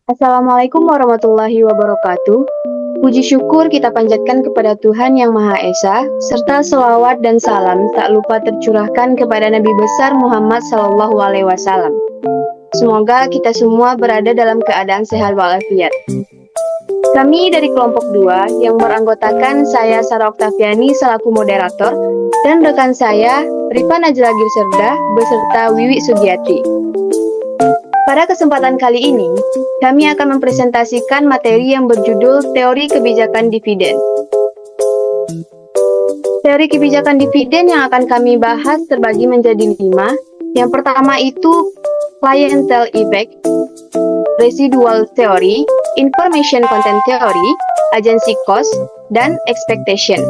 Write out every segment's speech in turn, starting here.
Assalamualaikum warahmatullahi wabarakatuh. Puji syukur kita panjatkan kepada Tuhan Yang Maha Esa, serta selawat dan salam tak lupa tercurahkan kepada Nabi besar Muhammad SAW. Semoga kita semua berada dalam keadaan sehat walafiat. Kami dari kelompok 2 yang beranggotakan saya Sarah Oktaviani selaku moderator dan rekan saya Rifa Najla Girserda beserta Wiwi Sugiati. Pada kesempatan kali ini, kami akan mempresentasikan materi yang berjudul Teori Kebijakan Dividen. Teori kebijakan dividen yang akan kami bahas terbagi menjadi 5. Yang pertama itu Clientele Effect, Residual Theory, Information Content Theory, Agency Cost, dan Expectation.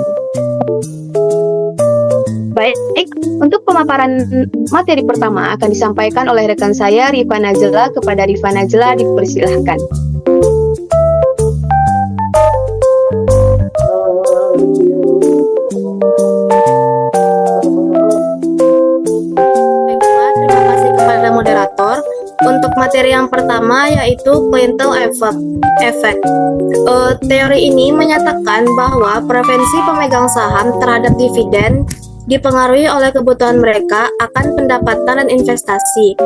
Baik, untuk pemaparan materi pertama akan disampaikan oleh rekan saya Rifa Najla. Kepada Rifa Najla dipersilahkan. Baiklah, terima kasih kepada moderator. Untuk materi yang pertama yaitu Clientele Effect. Teori ini menyatakan bahwa preferensi pemegang saham terhadap dividen dipengaruhi oleh kebutuhan mereka akan pendapatan dan investasi.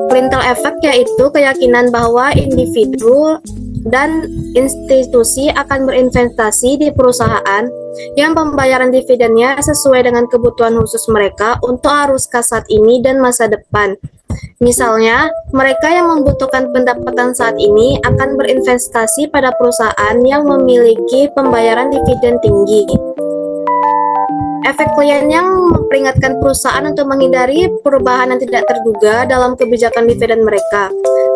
Clientele effect yaitu keyakinan bahwa individu dan institusi akan berinvestasi di perusahaan yang pembayaran dividennya sesuai dengan kebutuhan khusus mereka untuk arus kas saat ini dan masa depan. Misalnya, mereka yang membutuhkan pendapatan saat ini akan berinvestasi pada perusahaan yang memiliki pembayaran dividen tinggi. Efek klien yang memperingatkan perusahaan untuk menghindari perubahan yang tidak terduga dalam kebijakan dividen mereka.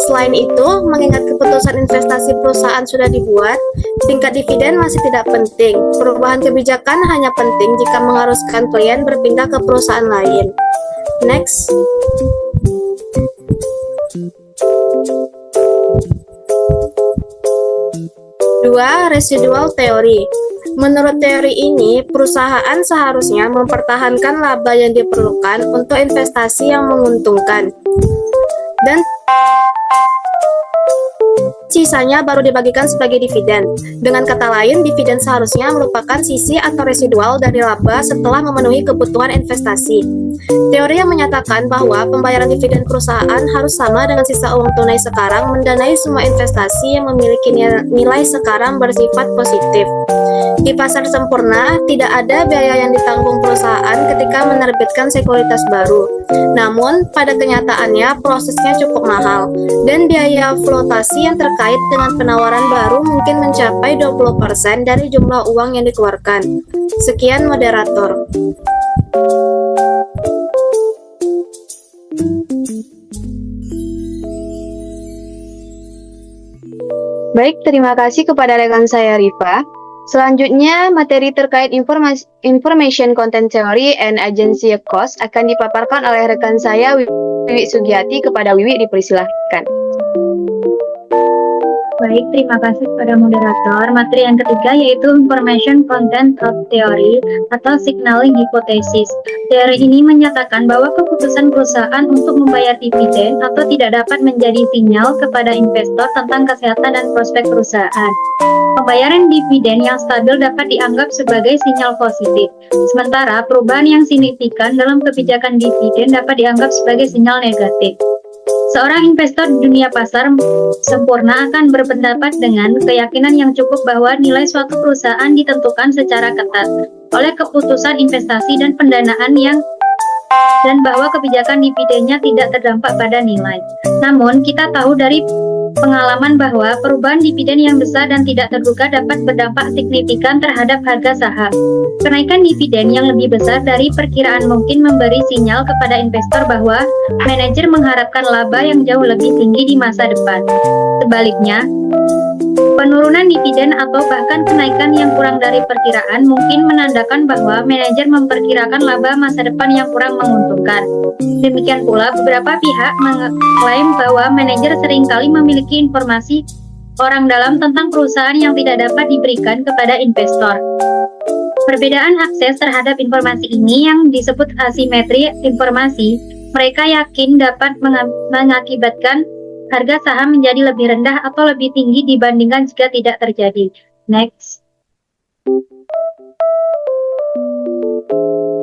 Selain itu, mengingat keputusan investasi perusahaan sudah dibuat, tingkat dividen masih tidak penting. Perubahan kebijakan hanya penting jika mengharuskan klien berpindah ke perusahaan lain. Next. Dua, residual theory. Menurut teori ini, perusahaan seharusnya mempertahankan laba yang diperlukan untuk investasi yang menguntungkan, dan sisanya baru dibagikan sebagai dividen. Dengan kata lain, dividen seharusnya merupakan sisi atau residual dari laba setelah memenuhi kebutuhan investasi. Teori yang menyatakan bahwa pembayaran dividen perusahaan harus sama dengan sisa uang tunai sekarang mendanai semua investasi yang memiliki nilai sekarang bersifat positif. Di pasar sempurna, tidak ada biaya yang ditanggung perusahaan ketika menerbitkan sekuritas baru. Namun, pada kenyataannya prosesnya cukup mahal, dan biaya flotasi yang terkait dengan penawaran baru mungkin mencapai 20% dari jumlah uang yang dikeluarkan. Sekian moderator. Baik, terima kasih kepada rekan saya Rifa. Selanjutnya, materi terkait Information Content Theory and Agency Cost akan dipaparkan oleh rekan saya Wiwi Sugiati. Kepada Wiwi dipersilahkan. Baik, terima kasih kepada moderator. Materi yang ketiga yaitu Information Content of Theory atau Signaling Hypothesis. Teori ini menyatakan bahwa keputusan perusahaan untuk membayar dividen atau tidak dapat menjadi sinyal kepada investor tentang kesehatan dan prospek perusahaan. Pembayaran dividen yang stabil dapat dianggap sebagai sinyal positif, sementara perubahan yang signifikan dalam kebijakan dividen dapat dianggap sebagai sinyal negatif. Seorang investor di dunia pasar sempurna akan berpendapat dengan keyakinan yang cukup bahwa nilai suatu perusahaan ditentukan secara ketat oleh keputusan investasi dan pendanaan dan bahwa kebijakan dividennya tidak terdampak pada nilai. Namun, kita tahu dari pengalaman bahwa perubahan dividen yang besar dan tidak terduga dapat berdampak signifikan terhadap harga saham. Kenaikan dividen yang lebih besar dari perkiraan mungkin memberi sinyal kepada investor bahwa manajer mengharapkan laba yang jauh lebih tinggi di masa depan. Sebaliknya, Penurunan dividen atau bahkan kenaikan yang kurang dari perkiraan mungkin menandakan bahwa manajer memperkirakan laba masa depan yang kurang menguntungkan. Demikian pula, beberapa pihak mengklaim bahwa manajer seringkali memiliki informasi orang dalam tentang perusahaan yang tidak dapat diberikan kepada investor. Perbedaan akses terhadap informasi ini yang disebut asimetri informasi, mereka yakin dapat mengakibatkan harga saham menjadi lebih rendah atau lebih tinggi dibandingkan jika tidak terjadi. Next.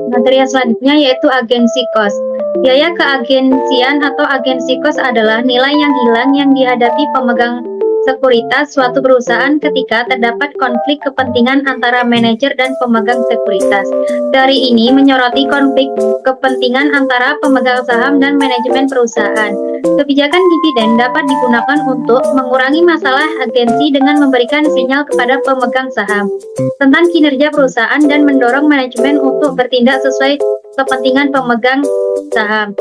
Materi selanjutnya yaitu agency cost. Biaya keagensian atau agency cost adalah nilai yang hilang yang dihadapi pemegang sekuritas suatu perusahaan ketika terdapat konflik kepentingan antara manajer dan pemegang sekuritas. Teori ini menyoroti konflik kepentingan antara pemegang saham dan manajemen perusahaan. Kebijakan dividen dapat digunakan untuk mengurangi masalah agensi dengan memberikan sinyal kepada pemegang saham tentang kinerja perusahaan dan mendorong manajemen untuk bertindak sesuai kepentingan pemegang saham.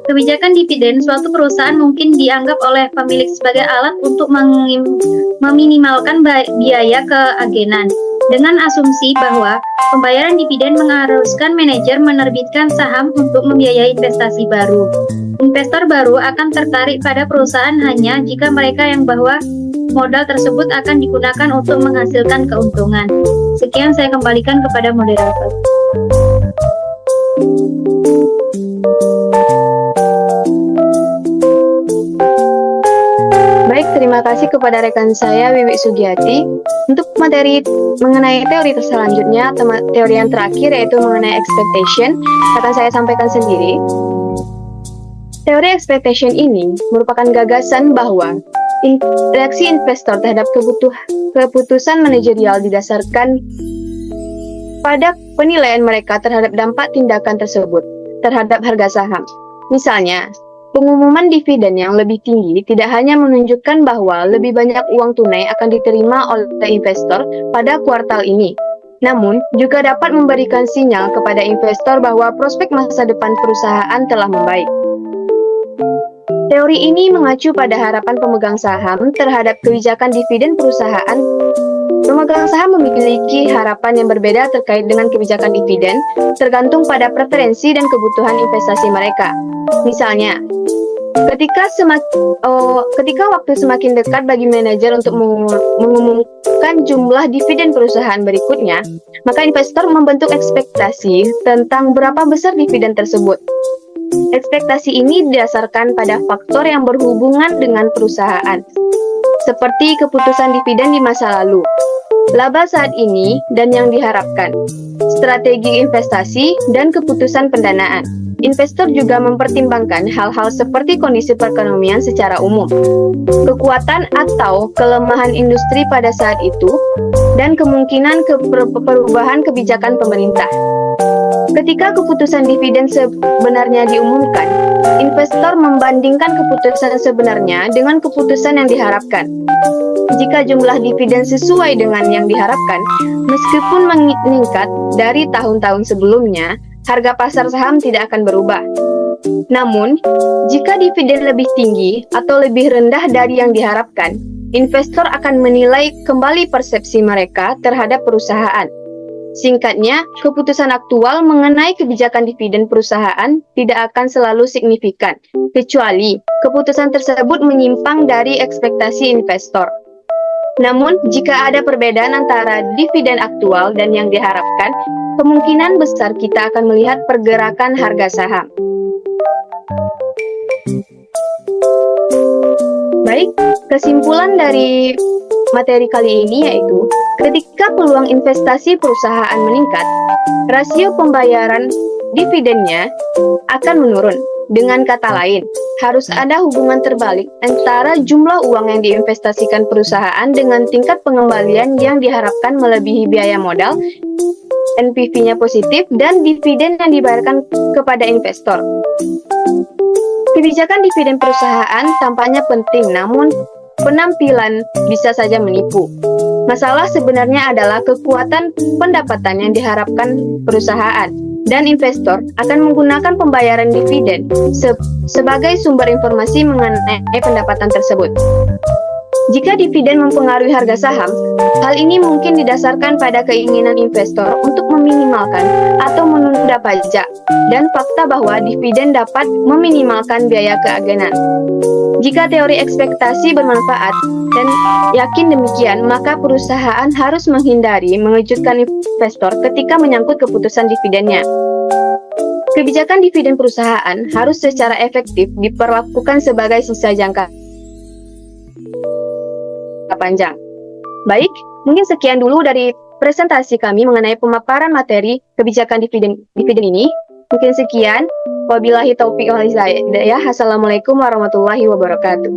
Kebijakan dividen suatu perusahaan mungkin dianggap oleh pemilik sebagai alat untuk meminimalkan biaya keagenan, dengan asumsi bahwa pembayaran dividen mengharuskan manajer menerbitkan saham untuk membiayai investasi baru. Investor baru akan tertarik pada perusahaan hanya jika mereka yang bahwa modal tersebut akan digunakan untuk menghasilkan keuntungan. Sekian, saya kembalikan kepada moderator. Baik, terima kasih kepada rekan saya Wiwi Sugiyati. Untuk materi mengenai teori selanjutnya, teori yang terakhir yaitu mengenai expectation, akan saya sampaikan sendiri. Teori expectation ini merupakan gagasan bahwa reaksi investor terhadap keputusan manajerial didasarkan pada penilaian mereka terhadap dampak tindakan tersebut terhadap harga saham. Misalnya, pengumuman dividen yang lebih tinggi tidak hanya menunjukkan bahwa lebih banyak uang tunai akan diterima oleh investor pada kuartal ini, namun juga dapat memberikan sinyal kepada investor bahwa prospek masa depan perusahaan telah membaik. Teori ini mengacu pada harapan pemegang saham terhadap kebijakan dividen perusahaan. Pemegang saham memiliki harapan yang berbeda terkait dengan kebijakan dividen, tergantung pada preferensi dan kebutuhan investasi mereka. Misalnya, ketika waktu semakin dekat bagi manajer untuk mengumumkan jumlah dividen perusahaan berikutnya, maka investor membentuk ekspektasi tentang berapa besar dividen tersebut. Ekspektasi ini didasarkan pada faktor yang berhubungan dengan perusahaan, seperti keputusan dividen di masa lalu, laba saat ini dan yang diharapkan, strategi investasi, dan keputusan pendanaan. Investor juga mempertimbangkan hal-hal seperti kondisi perekonomian secara umum, kekuatan atau kelemahan industri pada saat itu, dan kemungkinan perubahan kebijakan pemerintah. Ketika keputusan dividen sebenarnya diumumkan, investor membandingkan keputusan sebenarnya dengan keputusan yang diharapkan. Jika jumlah dividen sesuai dengan yang diharapkan, meskipun meningkat dari tahun-tahun sebelumnya, harga pasar saham tidak akan berubah. Namun, jika dividen lebih tinggi atau lebih rendah dari yang diharapkan, investor akan menilai kembali persepsi mereka terhadap perusahaan. Singkatnya, keputusan aktual mengenai kebijakan dividen perusahaan tidak akan selalu signifikan, kecuali keputusan tersebut menyimpang dari ekspektasi investor. Namun, jika ada perbedaan antara dividen aktual dan yang diharapkan, kemungkinan besar kita akan melihat pergerakan harga saham. Baik, kesimpulan dari materi kali ini yaitu, ketika peluang investasi perusahaan meningkat, rasio pembayaran dividennya akan menurun. Dengan kata lain, harus ada hubungan terbalik antara jumlah uang yang diinvestasikan perusahaan dengan tingkat pengembalian yang diharapkan melebihi biaya modal, NPV-nya positif, dan dividen yang dibayarkan kepada investor. Kebijakan dividen perusahaan tampaknya penting, namun penampilan bisa saja menipu. Masalah sebenarnya adalah kekuatan pendapatan yang diharapkan perusahaan, dan investor akan menggunakan pembayaran dividen sebagai sumber informasi mengenai pendapatan tersebut. Jika dividen mempengaruhi harga saham, hal ini mungkin didasarkan pada keinginan investor untuk meminimalkan atau menunda pajak dan fakta bahwa dividen dapat meminimalkan biaya keagenan. Jika teori ekspektasi bermanfaat dan yakin demikian, maka perusahaan harus menghindari mengejutkan investor ketika menyangkut keputusan dividennya. Kebijakan dividen perusahaan harus secara efektif diperlakukan sebagai sisa jangka panjang. Baik, mungkin sekian dulu dari presentasi kami mengenai pemaparan materi kebijakan dividen ini. Mungkin sekian. Wabillahi taufiq wal hidayah. Assalamualaikum warahmatullahi wabarakatuh.